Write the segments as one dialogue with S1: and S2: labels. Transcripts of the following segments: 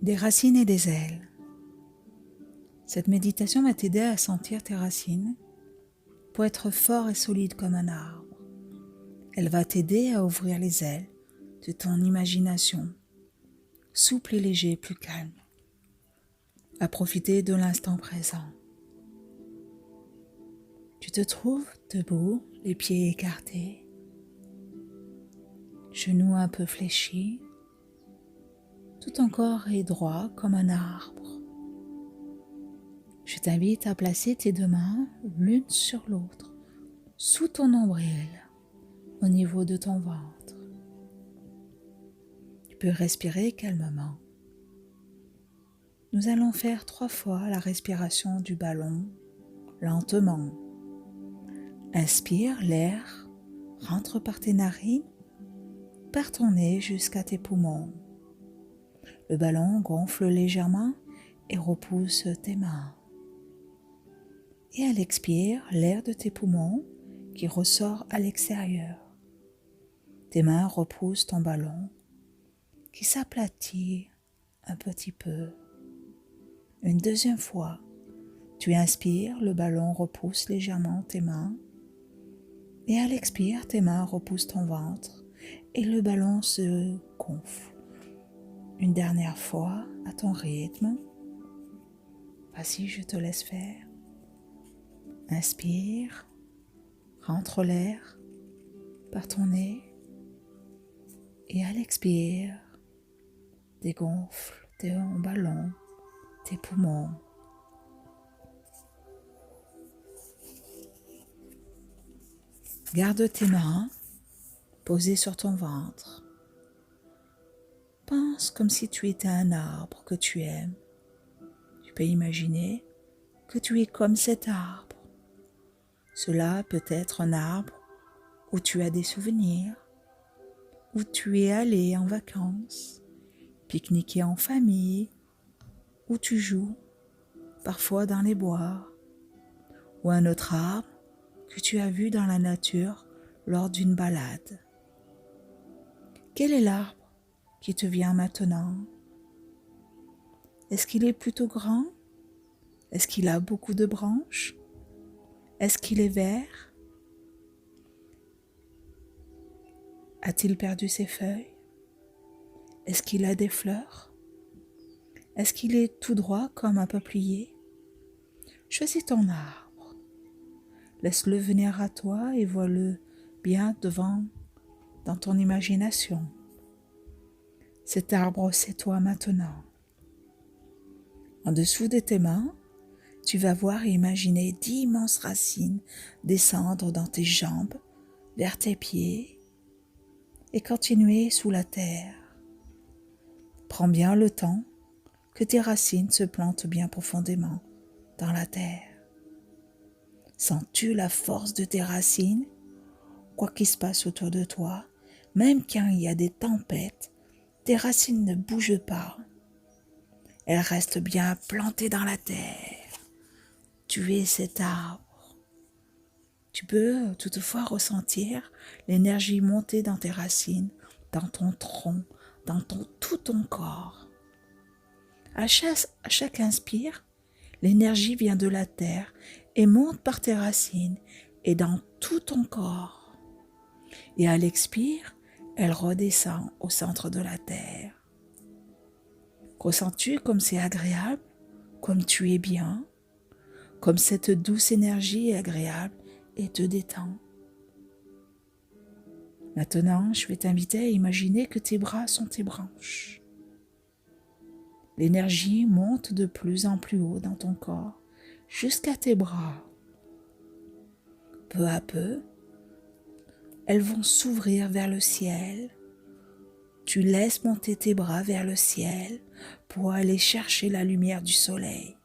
S1: Des racines et des ailes. Cette méditation va t'aider à sentir tes racines pour être fort et solide comme un arbre. Elle va t'aider à ouvrir les ailes de ton imagination, souple et léger, plus calme, à profiter de l'instant présent. Tu te trouves debout, les pieds écartés, genoux un peu fléchis, tout ton corps est droit comme un arbre. Je t'invite à placer tes deux mains l'une sur l'autre, sous ton nombril, au niveau de ton ventre. Tu peux respirer calmement. Nous allons faire 3 fois la respiration du ballon, lentement. Inspire, l'air rentre par tes narines, par ton nez jusqu'à tes poumons. Le ballon gonfle légèrement et repousse tes mains. Et à l'expire, l'air de tes poumons qui ressort à l'extérieur. Tes mains repoussent ton ballon qui s'aplatit un petit peu. Une deuxième fois, tu inspires, le ballon repousse légèrement tes mains. Et à l'expire, tes mains repoussent ton ventre et le ballon se gonfle. Une dernière fois, à ton rythme. Vas-y, je te laisse faire. Inspire, rentre l'air par ton nez et à l'expire, dégonfle ton ballon, tes poumons. Garde tes mains posées sur ton ventre. Pense comme si tu étais un arbre que tu aimes. Tu peux imaginer que tu es comme cet arbre. Cela peut être un arbre où tu as des souvenirs, où tu es allé en vacances, pique-niquer en famille, où tu joues, parfois dans les bois, ou un autre arbre que tu as vu dans la nature lors d'une balade. Quel est l'arbre qui te vient maintenant? Est-ce qu'il est plutôt grand? Est-ce qu'il a beaucoup de branches? Est-ce qu'il est vert? A-t-il perdu ses feuilles? Est-ce qu'il a des fleurs? Est-ce qu'il est tout droit comme un peuplier? Choisis ton arbre. Laisse-le venir à toi et vois-le bien devant dans ton imagination. Cet arbre, c'est toi maintenant. En dessous de tes mains, tu vas voir et imaginer d'immenses racines descendre dans tes jambes, vers tes pieds et continuer sous la terre. Prends bien le temps que tes racines se plantent bien profondément dans la terre. Sens-tu la force de tes racines? Quoi qu'il se passe autour de toi, même quand il y a des tempêtes, tes racines ne bougent pas. Elles restent bien plantées dans la terre. Tu es cet arbre. Tu peux toutefois ressentir l'énergie monter dans tes racines, dans ton tronc, dans tout ton corps. À chaque inspire, l'énergie vient de la terre et monte par tes racines et dans tout ton corps. Et à l'expire, elle redescend au centre de la terre. Ressens-tu comme c'est agréable, comme tu es bien, comme cette douce énergie est agréable et te détend? Maintenant, je vais t'inviter à imaginer que tes bras sont tes branches. L'énergie monte de plus en plus haut dans ton corps, jusqu'à tes bras. Peu à peu, elles vont s'ouvrir vers le ciel. Tu laisses monter tes bras vers le ciel pour aller chercher la lumière du soleil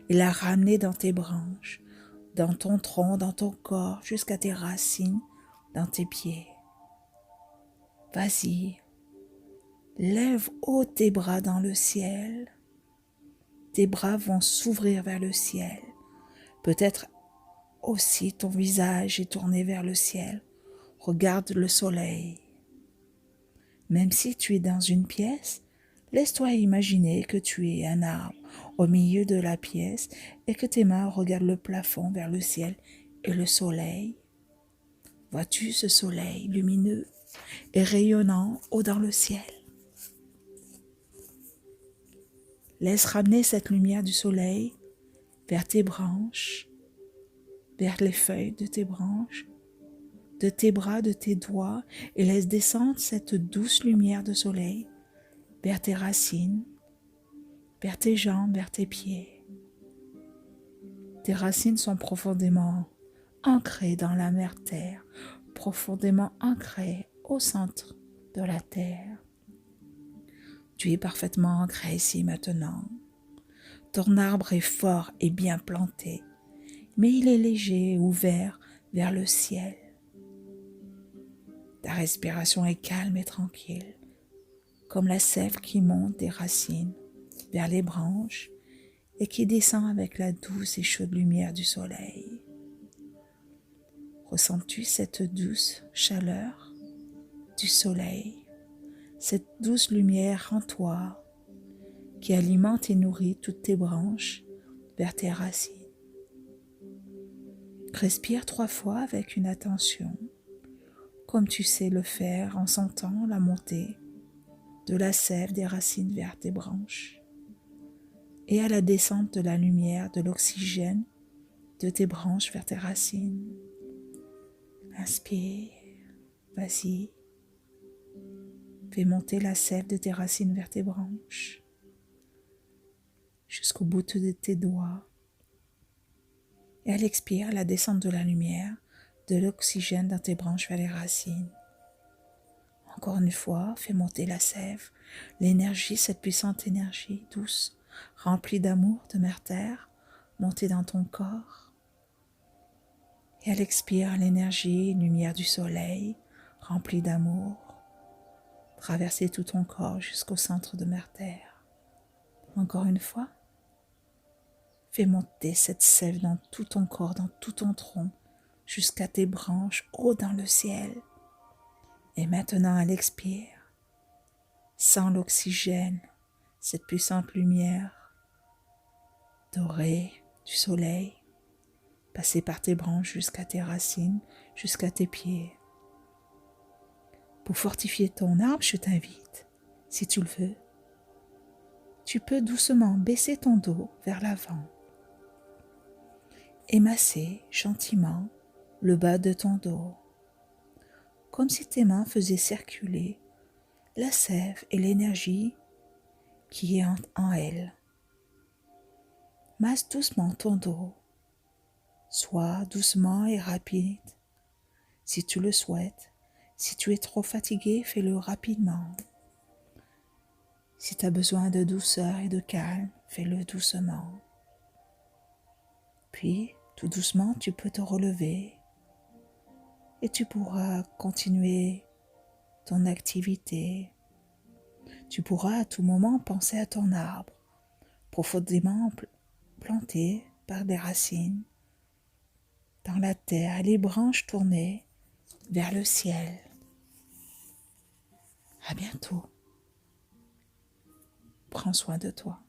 S1: et la ramener dans tes branches, dans ton tronc, dans ton corps, jusqu'à tes racines, dans tes pieds. Vas-y, lève haut tes bras dans le ciel. Tes bras vont s'ouvrir vers le ciel. Peut-être aussi ton visage est tourné vers le ciel. Regarde le soleil. Même si tu es dans une pièce, Laisse-toi imaginer que tu es un arbre au milieu de la pièce et que tes mains regardent le plafond vers le ciel et le soleil. Vois-tu ce soleil lumineux et rayonnant haut dans le ciel? Laisse ramener cette lumière du soleil vers tes branches, vers les feuilles de tes branches, de tes bras, de tes doigts, et laisse descendre cette douce lumière de soleil vers tes racines, vers tes jambes, vers tes pieds. Tes racines sont profondément ancrées dans la mère terre, profondément ancrées au centre de la terre. Tu es parfaitement ancré ici maintenant. Ton arbre est fort et bien planté, mais il est léger et ouvert vers le ciel. Ta respiration est calme et tranquille, comme la sève qui monte des racines vers les branches et qui descend avec la douce et chaude lumière du soleil. Ressens-tu cette douce chaleur du soleil, cette douce lumière en toi qui alimente et nourrit toutes tes branches vers tes racines? Respire 3 fois avec une attention, comme tu sais le faire en sentant la montée de la sève des racines vers tes branches et à la descente de la lumière, de l'oxygène de tes branches vers tes racines. Inspire, vas-y, fais monter la sève de tes racines vers tes branches, jusqu'au bout de tes doigts. Et à l'expire, la descente de la lumière, de l'oxygène dans tes branches vers les racines. Encore une fois, fais monter la sève, l'énergie, cette puissante énergie douce, remplie d'amour de Mère Terre, monter dans ton corps. Et à l'expire, l'énergie, lumière du soleil, remplie d'amour, traverser tout ton corps jusqu'au centre de Mère Terre. Encore une fois, fais monter cette sève dans tout ton corps, dans tout ton tronc, jusqu'à tes branches, haut dans le ciel. Et maintenant, à l'expire, sens l'oxygène, cette puissante lumière dorée du soleil, passer par tes branches jusqu'à tes racines, jusqu'à tes pieds. Pour fortifier ton arbre, je t'invite, si tu le veux, tu peux doucement baisser ton dos vers l'avant et masser gentiment le bas de ton dos, comme si tes mains faisaient circuler la sève et l'énergie qui est en elle. Masse doucement ton dos, sois doucement et rapide si tu le souhaites. Si tu es trop fatigué, fais-le rapidement. Si tu as besoin de douceur et de calme, fais-le doucement. Puis, tout doucement, tu peux te relever et tu pourras continuer ton activité. Tu pourras à tout moment penser à ton arbre, profondément planté par des racines dans la terre et les branches tournées vers le ciel. À bientôt. Prends soin de toi.